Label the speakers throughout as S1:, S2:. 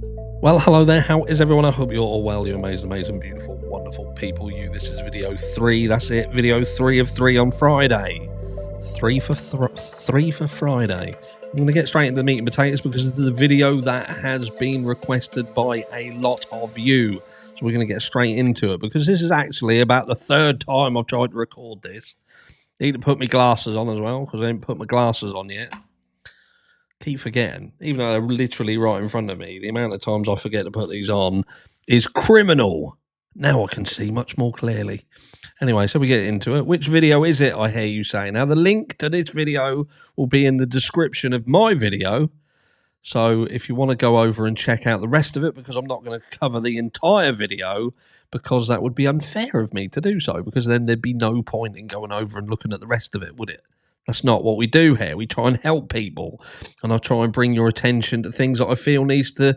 S1: Well, hello there. How is everyone? I hope you're all well. You amazing, beautiful, wonderful people. This is video 3. That's it. Video 3 of 3 on Friday. 3 for Friday. I'm going to get straight into the meat and potatoes because this is a video that has been requested by a lot of you. So we're going to get straight into it because this is actually about the third time I've tried to record this. Need to put my glasses on as well because I didn't put my glasses on yet. Keep forgetting, even though they're literally right in front of me. The amount of times I forget to put these on is criminal. Now I can see much more clearly. Anyway, so we get into it. Which video is it, I hear you say? Now, the link to this video will be in the description of my video. So if you want to go over and check out the rest of it, because I'm not going to cover the entire video, because that would be unfair of me to do so, because then there'd be no point in going over and looking at the rest of it, would it? That's not what we do here. We try and help people, and I try and bring your attention to things that I feel needs to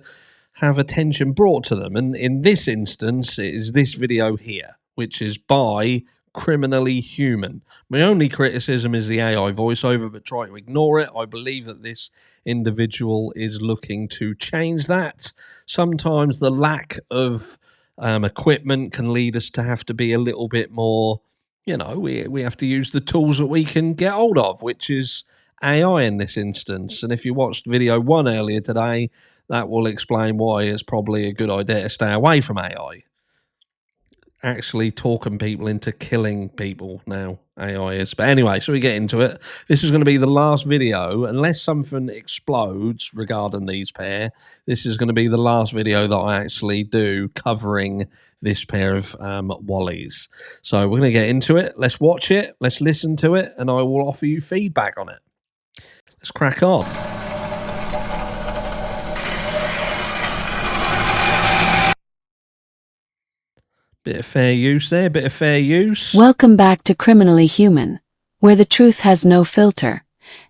S1: have attention brought to them. And in this instance, it is this video here, which is by Criminally Human. My only criticism is the AI voiceover, but try to ignore it. I believe that this individual is looking to change that. Sometimes the lack of equipment can lead us to have to be a little bit more, we have to use the tools that we can get hold of, which is AI in this instance. And if you watched video 1 earlier today, that will explain why it's probably a good idea to stay away from AI. Actually talking people into killing people now, AI is. But anyway, so we get into it. This is going to be the last video, unless something explodes regarding these pair. This is going to be the last video that I actually do covering this pair of Wallies. So we're going to get into it. Let's watch it. Let's listen to it, and I will offer you feedback on it. Let's crack on. Bit of fair use there, bit of fair use.
S2: Welcome back to Criminally Human, where the truth has no filter,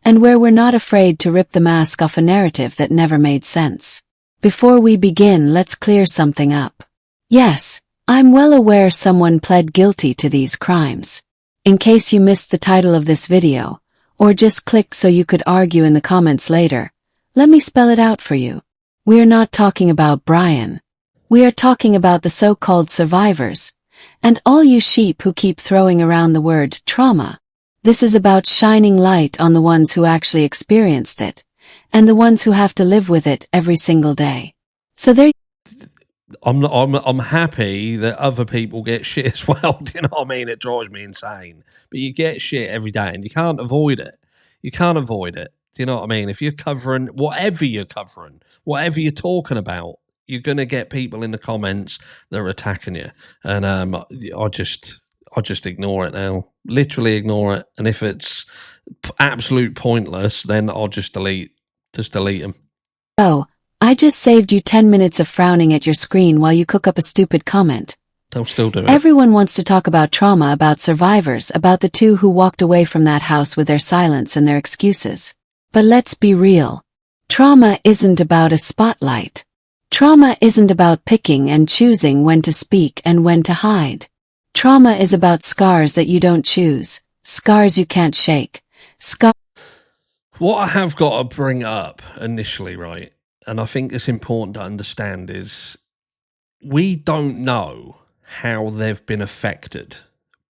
S2: and where we're not afraid to rip the mask off a narrative that never made sense. Before we begin, let's clear something up. Yes, I'm well aware someone pled guilty to these crimes. In case you missed the title of this video, or just clicked so you could argue in the comments later, let me spell it out for you. We're not talking about Brian. We are talking about the so-called survivors, and all you sheep who keep throwing around the word trauma. This is about shining light on the ones who actually experienced it, and the ones who have to live with it every single day. So there.
S1: I'm happy that other people get shit as well. Do you know what I mean? It drives me insane. But you get shit every day, and you can't avoid it. You can't avoid it. Do you know what I mean? If you're covering whatever you're talking about, you're going to get people in the comments that are attacking you. And I just ignore it now. Literally ignore it. And if it's absolute pointless, then I'll just delete them.
S2: Oh, I just saved you 10 minutes of frowning at your screen while you cook up a stupid comment.
S1: They'll still do it.
S2: Everyone wants to talk about trauma, about survivors, about the two who walked away from that house with their silence and their excuses. But let's be real. Trauma isn't about a spotlight. Trauma isn't about picking and choosing when to speak and when to hide. Trauma is about scars that you don't choose, scars you can't shake.
S1: What I have got to bring up initially, right, and I think it's important to understand, is we don't know how they've been affected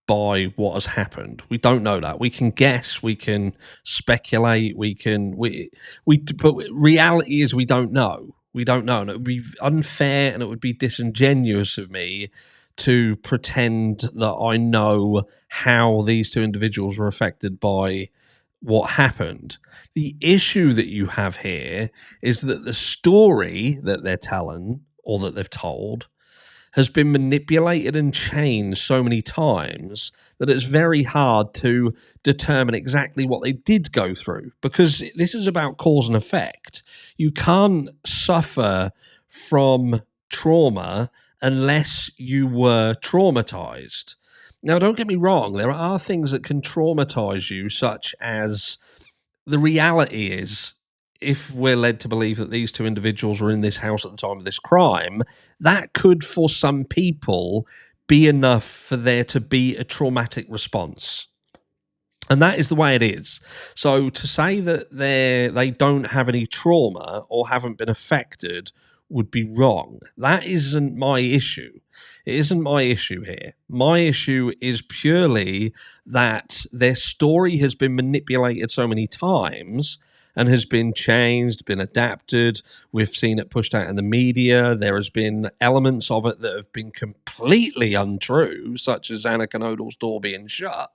S1: by what has happened. We don't know that. We can guess, we can speculate, but reality is we don't know. We don't know, and it would be unfair and it would be disingenuous of me to pretend that I know how these two individuals were affected by what happened. The issue that you have here is that the story that they're telling, or that they've told, has been manipulated and changed so many times that it's very hard to determine exactly what they did go through, because this is about cause and effect. You can't suffer from trauma unless you were traumatized. Now, don't get me wrong, there are things that can traumatize you, such as the reality is, if we're led to believe that these two individuals were in this house at the time of this crime, that could, for some people, be enough for there to be a traumatic response. And that is the way it is. So to say that they don't have any trauma or haven't been affected would be wrong. That isn't my issue. It isn't my issue here. My issue is purely that their story has been manipulated so many times and has been changed, been adapted. We've seen it pushed out in the media. There has been elements of it that have been completely untrue, such as Anna Knodel's door being shut,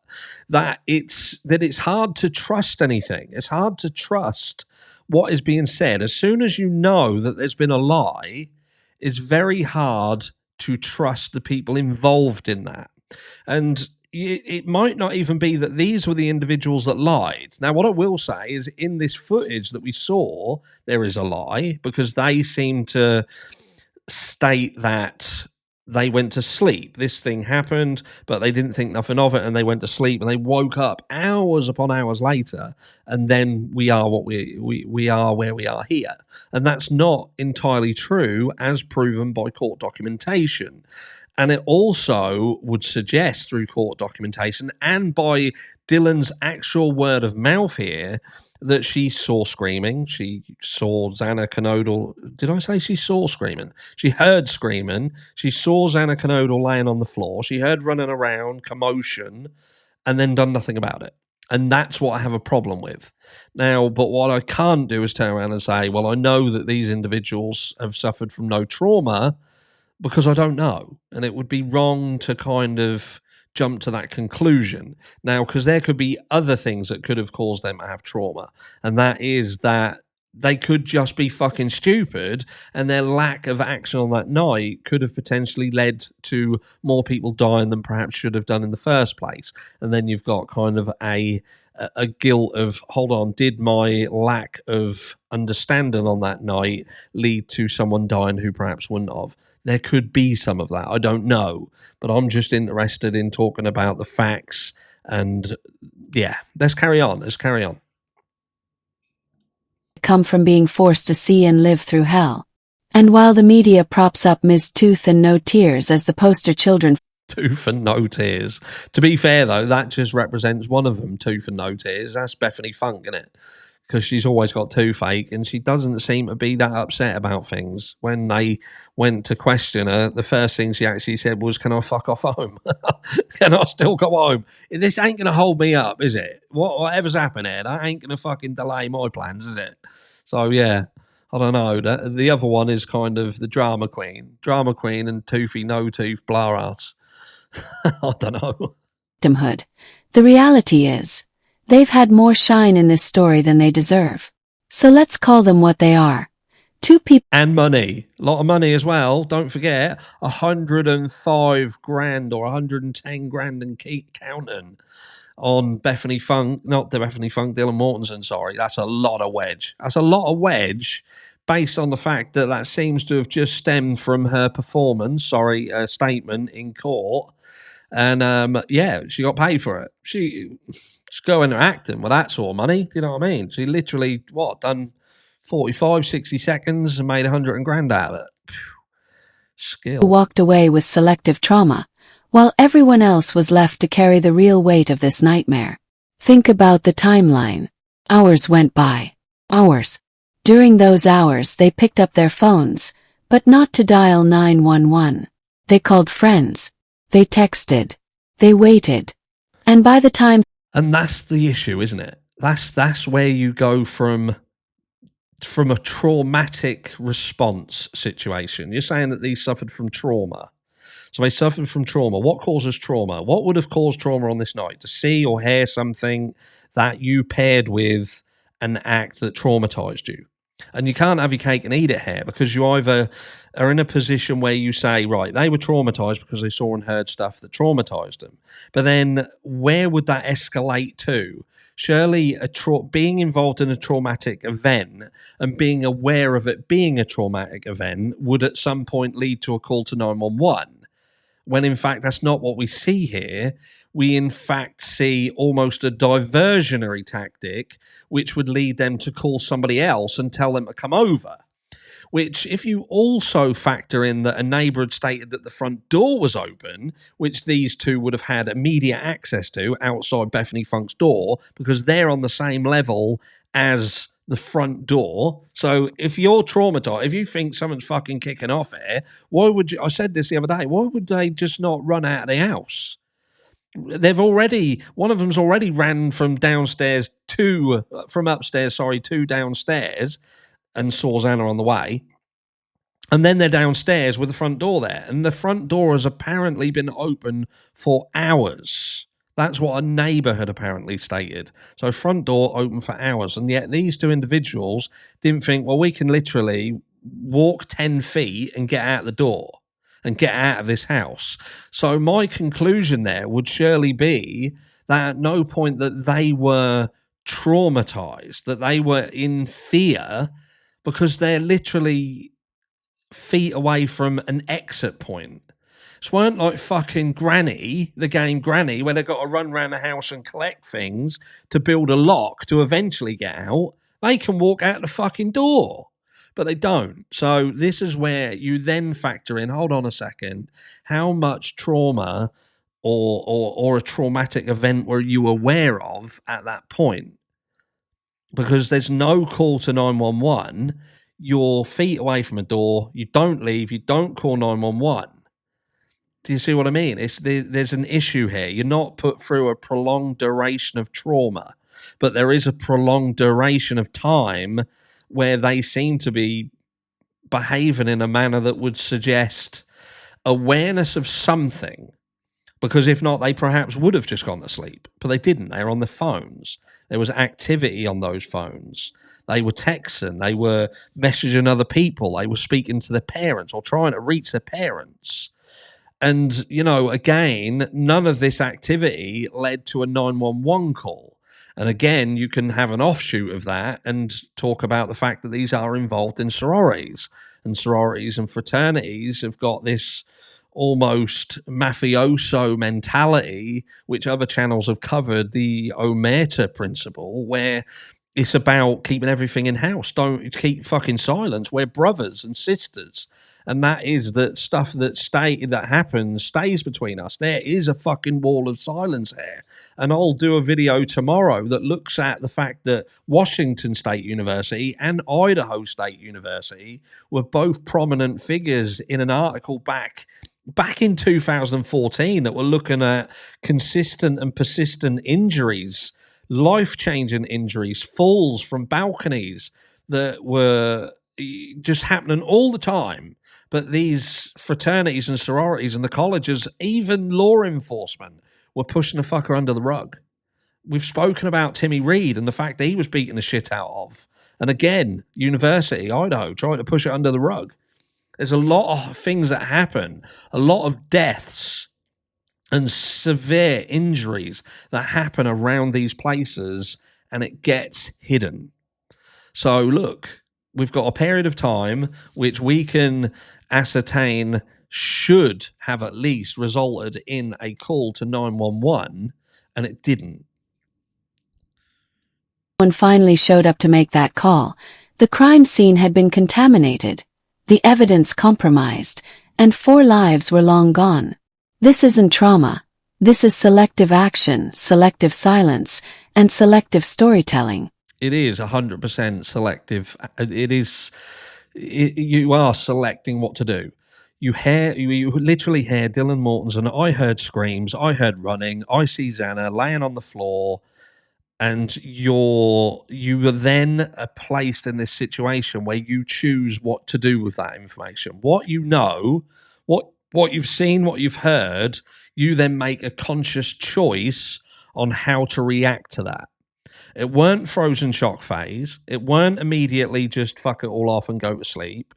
S1: that it's hard to trust anything. It's hard to trust what is being said. As soon as you know that there's been a lie, it's very hard to trust the people involved in that. And it might not even be that these were the individuals that lied. Now, what I will say is in this footage that we saw, there is a lie because they seem to state that they went to sleep. This thing happened, but they didn't think nothing of it, and they went to sleep, and they woke up hours upon hours later, and then we are what we are where we are here. And that's not entirely true, as proven by court documentation. And it also would suggest through court documentation and by Dylan's actual word of mouth here that she saw screaming. She saw Xana Knodel. Did I say she saw screaming? She heard screaming. She saw Xana Knodel laying on the floor. She heard running around, commotion, and then done nothing about it. And that's what I have a problem with. Now, but what I can't do is turn around and say, well, I know that these individuals have suffered from no trauma, because I don't know. And it would be wrong to kind of jump to that conclusion. Now, because there could be other things that could have caused them to have trauma. And that is that they could just be fucking stupid, and their lack of action on that night could have potentially led to more people dying than perhaps should have done in the first place. And then you've got kind of a guilt of, hold on, did my lack of understanding on that night lead to someone dying who perhaps wouldn't have? There could be some of that. I don't know. But I'm just interested in talking about the facts. And yeah, let's carry on.
S2: Come from being forced to see and live through hell. And while the media props up Ms. Tooth and No Tears as the poster children
S1: Tooth and No Tears. To be fair, though, that just represents one of them, Tooth and No Tears. That's Bethany Funke, isn't it? Because she's always got toothache, and she doesn't seem to be that upset about things. When they went to question her, the first thing she actually said was, can I fuck off home? Can I still go home? This ain't going to hold me up, is it? Whatever's happened here, that ain't going to fucking delay my plans, is it? So, yeah, I don't know. The other one is kind of the drama queen. Drama queen and toothy, no tooth, blah ass. I don't know.
S2: victimhood. The reality is, they've had more shine in this story than they deserve. So let's call them what they are. Two people.
S1: And money. A lot of money as well. Don't forget, 105 grand or 110 grand and keep counting on Bethany Funke. Not the Bethany Funke, Dylan Mortensen, sorry. That's a lot of wedge. That's a lot of wedge based on the fact that that seems to have just stemmed from her performance, statement in court. And yeah, she got paid for it. She's going there acting with that sort of money. Do you know what I mean? She literally, done 45, 60 seconds and made 100 grand out of it. Skill.
S2: Walked away with selective trauma, while everyone else was left to carry the real weight of this nightmare. Think about the timeline. Hours went by. Hours. During those hours, they picked up their phones, but not to dial 911. They called friends. They texted. They waited. And by the time...
S1: And that's the issue, isn't it? That's where you go from a traumatic response situation. You're saying that these suffered from trauma. So they suffered from trauma. What causes trauma? What would have caused trauma on this night? To see or hear something that you paired with an act that traumatized you. And you can't have your cake and eat it here, because you either are in a position where you say, right, they were traumatized because they saw and heard stuff that traumatized them. But then where would that escalate to? Surely being involved in a traumatic event and being aware of it being a traumatic event would at some point lead to a call to 911. When in fact that's not what we see here. We in fact see almost a diversionary tactic, which would lead them to call somebody else and tell them to come over. Which, if you also factor in that a neighbour had stated that the front door was open, which these two would have had immediate access to outside Bethany Funke's door, because they're on the same level as the front door. So if you're traumatized, if you think someone's fucking kicking off here, why would you? I said this the other day. Why would they just not run out of the house? One of them's already ran from upstairs to downstairs and saw Xana on the way. And then they're downstairs with the front door there. And the front door has apparently been open for hours. That's what a neighbour had apparently stated. So front door open for hours. And yet these two individuals didn't think, well, we can literally walk 10 feet and get out the door and get out of this house. So my conclusion there would surely be that at no point that they were traumatized, that they were in fear, because they're literally feet away from an exit point. This weren't like fucking Granny, the game Granny, where they've got to run around the house and collect things to build a lock to eventually get out. They can walk out the fucking door, but they don't. So this is where you then factor in, hold on a second, how much trauma or a traumatic event were you aware of at that point? Because there's no call to 911. You're feet away from a door. You don't leave. You don't call 911. Do you see what I mean? There's an issue here. You're not put through a prolonged duration of trauma, but there is a prolonged duration of time where they seem to be behaving in a manner that would suggest awareness of something. Because if not, they perhaps would have just gone to sleep. But they didn't. They were on their phones. There was activity on those phones. They were texting. They were messaging other people. They were speaking to their parents or trying to reach their parents. And, you know, again, none of this activity led to a 911 call. And again, you can have an offshoot of that and talk about the fact that these are involved in sororities. And sororities and fraternities have got this almost mafioso mentality, which other channels have covered, the Omerta principle, where it's about keeping everything in house. Don't keep fucking silence. We're brothers and sisters. And that is that stuff that happens stays between us. There is a fucking wall of silence here. And I'll do a video tomorrow that looks at the fact that Washington State University and Idaho State University were both prominent figures in an article back in 2014 that were looking at consistent and persistent injuries, life-changing injuries, falls from balconies that were just happening all the time. But these fraternities and sororities and the colleges, even law enforcement, were pushing the fucker under the rug. We've spoken about Timmy Reed and the fact that he was beating the shit out of. And again, University, Idaho, trying to push it under the rug. There's a lot of things that happen, a lot of deaths and severe injuries that happen around these places, and it gets hidden. So look, we've got a period of time which we can ascertain should have at least resulted in a call to 911, and it didn't.
S2: When finally showed up to make that call, the crime scene had been contaminated, the evidence compromised, and 4 lives were long gone. This isn't trauma. This is selective action, selective silence, and selective storytelling.
S1: It is 100% selective. You are selecting what to do. You literally hear Dylan Mortensen. I heard screams. I heard running. I see Xana laying on the floor. And you were then placed in this situation where you choose what to do with that information. What you know, what you've seen, what you've heard, you then make a conscious choice on how to react to that. It weren't frozen shock phase. It weren't immediately just fuck it all off and go to sleep.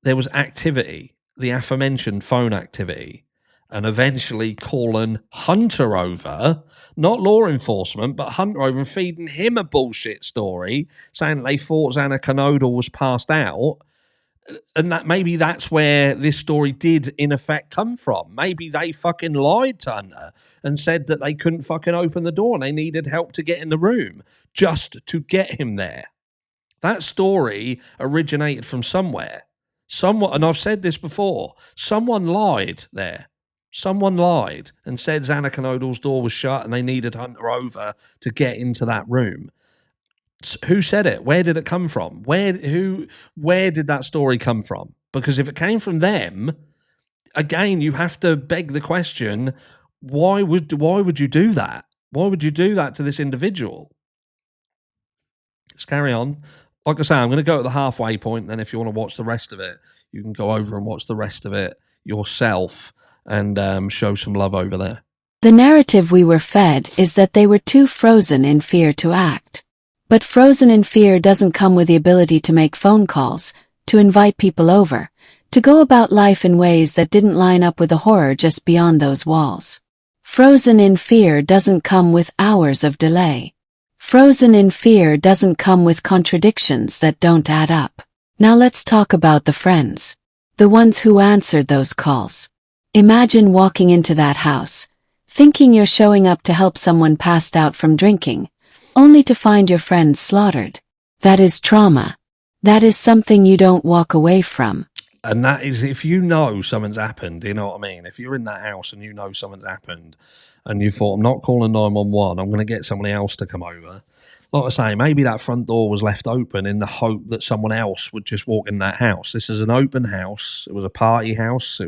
S1: There was activity, the aforementioned phone activity, and eventually calling Hunter over, not law enforcement, but Hunter over and feeding him a bullshit story, saying that they thought Xana Canodal was passed out. And that maybe that's where this story did in effect come from. Maybe they fucking lied to Hunter and said that they couldn't fucking open the door and they needed help to get in the room just to get him there. That story originated from somewhere. Someone, and I've said this before, someone lied there. Someone lied and said Xana Canodal's door was shut and they needed Hunter over to get into that room. Who said it? Where did it come from? Where did that story come from? Because if it came from them, again, you have to beg the question: why would you do that? Why would you do that to this individual? Let's carry on. Like I say, I'm going to go at the halfway point. Then, if you want to watch the rest of it, you can go over and watch the rest of it yourself and show some love over there.
S2: The narrative we were fed is that they were too frozen in fear to act. But frozen in fear doesn't come with the ability to make phone calls, to invite people over, to go about life in ways that didn't line up with the horror just beyond those walls. Frozen in fear doesn't come with hours of delay. Frozen in fear doesn't come with contradictions that don't add up. Now let's talk about the friends. The ones who answered those calls. Imagine walking into that house, thinking you're showing up to help someone passed out from drinking, only to find your friends slaughtered. That is trauma. That is something you don't walk away from.
S1: And that is if you know something's happened, you know what I mean? If you're in that house and you know something's happened and you thought, I'm not calling 911, I'm going to get somebody else to come over. Like I say, maybe that front door was left open in the hope that someone else would just walk in that house. This is an open house. It was a party house.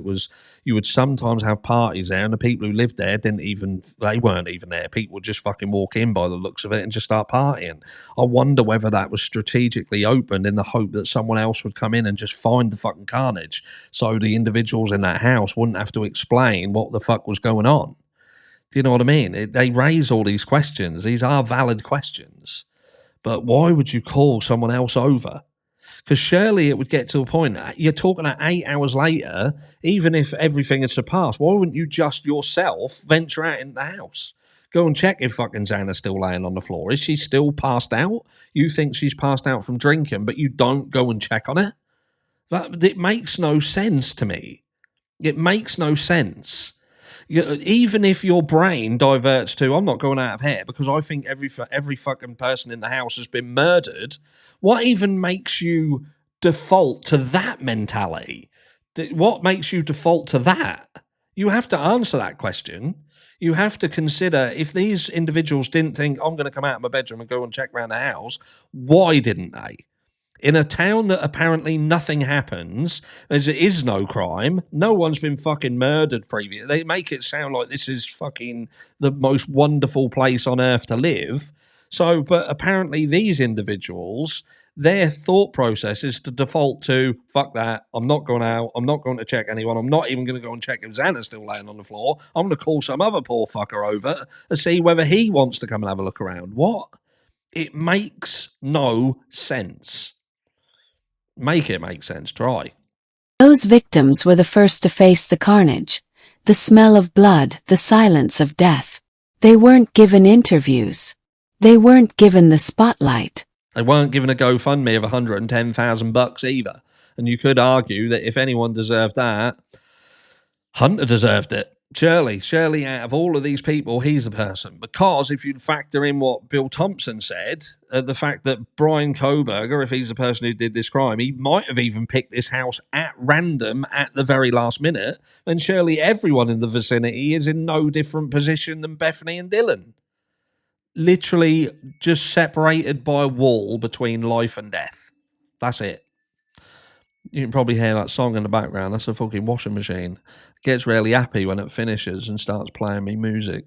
S1: You would sometimes have parties there, and the people who lived there they weren't even there. People would just fucking walk in by the looks of it and just start partying. I wonder whether that was strategically opened in the hope that someone else would come in and just find the fucking carnage, so the individuals in that house wouldn't have to explain what the fuck was going on. Do you know what I mean? They raise all these questions. These are valid questions. But why would you call someone else over? Because surely it would get to a point, you're talking at 8 hours later, even if everything had surpassed, why wouldn't you just yourself venture out in the house? Go and check if fucking Xana's still laying on the floor. Is she still passed out? You think she's passed out from drinking, but you don't go and check on it? It makes no sense to me. It makes no sense. Even if your brain diverts to, I'm not going out of here because I think every fucking person in the house has been murdered, what even makes you default to that mentality? What makes you default to that? You have to answer that question. You have to consider, if these individuals didn't think, I'm going to come out of my bedroom and go and check around the house, why didn't they? In a town that apparently nothing happens, there is no crime, no one's been fucking murdered previously. They make it sound like this is fucking the most wonderful place on earth to live. So, but apparently these individuals, their thought process is to default to, fuck that, I'm not going out, I'm not going to check anyone, I'm not even going to go and check if Xana's still laying on the floor, I'm going to call some other poor fucker over and see whether he wants to come and have a look around. What? It makes no sense. Make it make sense. Try.
S2: Those victims were the first to face the carnage, the smell of blood, the silence of death. They weren't given interviews. They weren't given the spotlight.
S1: They weren't given a GoFundMe of $110,000 either. And you could argue that if anyone deserved that, Hunter deserved it. Surely out of all of these people, he's the person. Because if you factor in what Bill Thompson said, the fact that Brian Koberger, if he's the person who did this crime, he might have even picked this house at random at the very last minute, then surely everyone in the vicinity is in no different position than Bethany and Dylan. Literally just separated by a wall between life and death. That's it. You can probably hear that song in the background. That's a fucking washing machine. It gets really happy when it finishes and starts playing me music.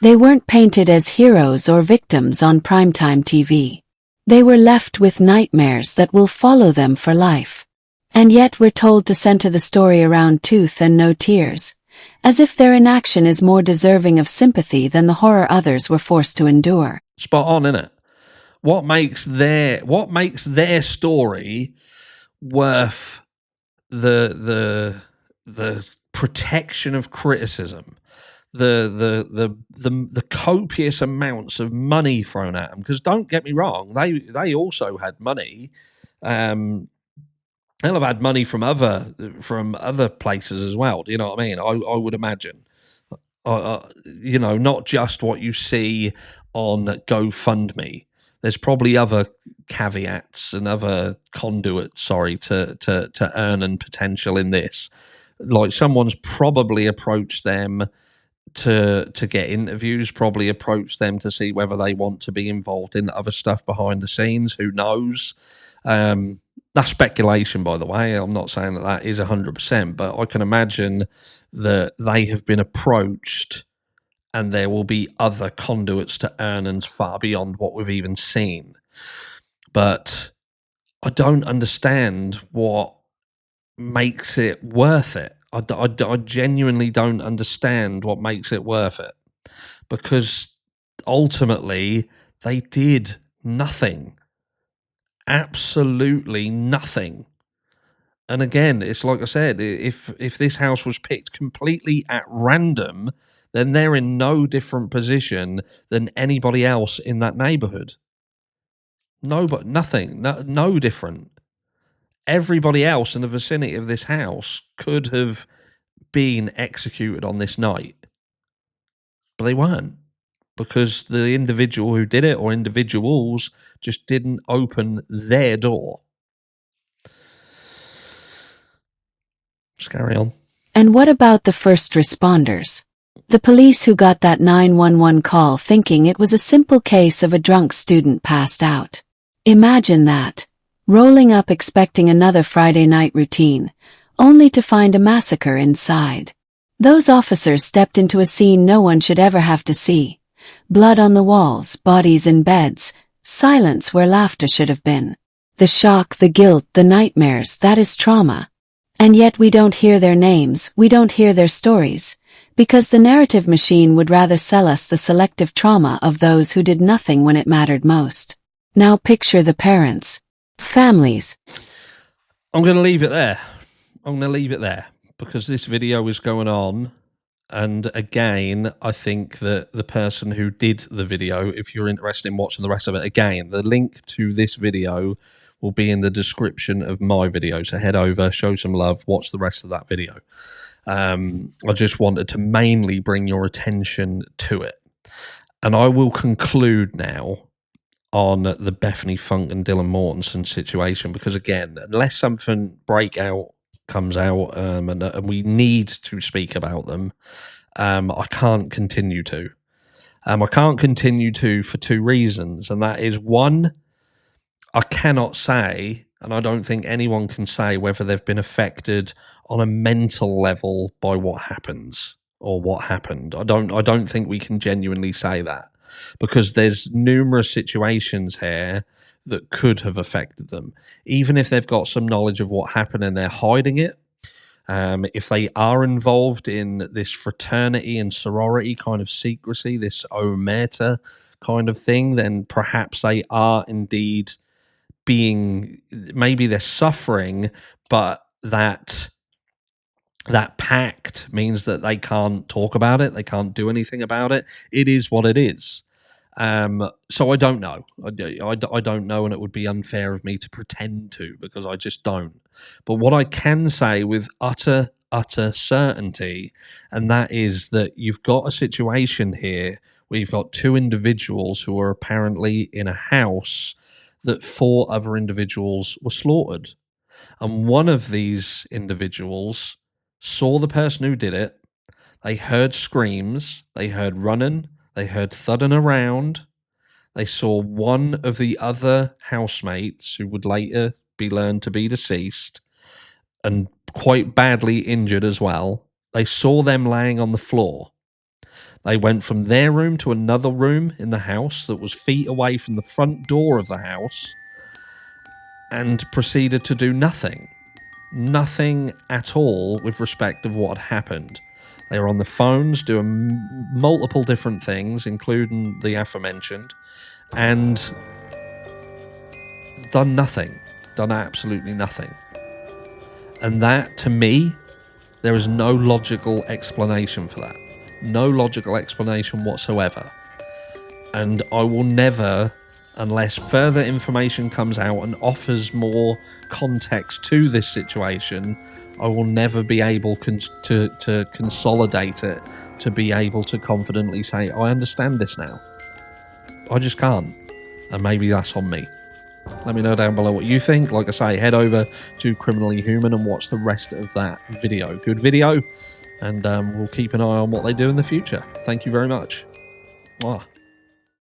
S2: They weren't painted as heroes or victims on primetime TV. They were left with nightmares that will follow them for life. And yet we're told to center the story around tooth and no tears, as if their inaction is more deserving of sympathy than the horror others were forced to endure.
S1: Spot on, innit? What makes their story worth the protection of criticism, the copious amounts of money thrown at them? Because don't get me wrong, they also had money. They'll have had money from other places as well. Do you know what I mean? I would imagine. Not just what you see on GoFundMe. There's probably other caveats and other conduits, to earn and potential in this. Like someone's probably approached them to get interviews, probably approach them to see whether they want to be involved in other stuff behind the scenes. Who knows? That's speculation, by the way. I'm not saying that is 100%, but I can imagine that they have been approached and there will be other conduits to earnings far beyond what we've even seen. But I don't understand what makes it worth it. I genuinely don't understand what makes it worth it, because ultimately they did nothing, absolutely nothing. And again, it's like I said, if this house was picked completely at random, then they're in no different position than anybody else in that neighborhood. Nothing, no different. Everybody else in the vicinity of this house could have been executed on this night, but they weren't, because the individual who did it, or individuals, just didn't open their door. Just carry on.
S2: And what about the first responders? The police who got that 911 call thinking it was a simple case of a drunk student passed out. Imagine that. Rolling up expecting another Friday night routine, only to find a massacre inside. Those officers stepped into a scene no one should ever have to see. Blood on the walls, bodies in beds, silence where laughter should have been. The shock, the guilt, the nightmares, that is trauma. And yet we don't hear their names, we don't hear their stories, because the narrative machine would rather sell us the selective trauma of those who did nothing when it mattered most. Now picture the parents, families.
S1: I'm going to leave it there. Because this video is going on. And again, I think that the person who did the video, if you're interested in watching the rest of it, again, the link to this video will be in the description of my video. So head over, show some love, watch the rest of that video. I just wanted to mainly bring your attention to it. And I will conclude now on the Bethany, Funke and Dylan Mortensen situation, because again, unless something breakout comes out and we need to speak about them, I can't continue to. I can't continue to for two reasons, and that is, one, I cannot say, and I don't think anyone can say, whether they've been affected on a mental level by what happens or what happened. I don't think we can genuinely say that, because there's numerous situations here that could have affected them. Even if they've got some knowledge of what happened and they're hiding it, if they are involved in this fraternity and sorority kind of secrecy, this omerta kind of thing, then perhaps they are indeed maybe they're suffering, but that pact means that they can't talk about it, they can't do anything about it. It is what it is. So I don't know. I don't know, and it would be unfair of me to pretend to, because I just don't. But what I can say with utter certainty, and that is that you've got a situation here where you've got two individuals who are apparently in a house that four other individuals were slaughtered. And one of these individuals saw the person who did it. They heard screams, they heard running, they heard thudding around. They saw one of the other housemates, who would later be learned to be deceased and quite badly injured as well. They saw them laying on the floor. They went from their room to another room in the house that was feet away from the front door of the house, and proceeded to do nothing. Nothing at all with respect of what had happened. They were on the phones doing multiple different things, including the aforementioned, and done nothing. Done absolutely nothing. And that, to me, there is no logical explanation for that. No logical explanation whatsoever. And I will never, unless further information comes out and offers more context to this situation, I will never be able to consolidate it, to be able to confidently say, I understand this now. I just can't. And maybe that's on me. Let me know down below what you think. Like I say, head over to Criminally Human and watch the rest of that video. Good video. and we'll keep an eye on what they do in the future. Thank you very much. Mwah.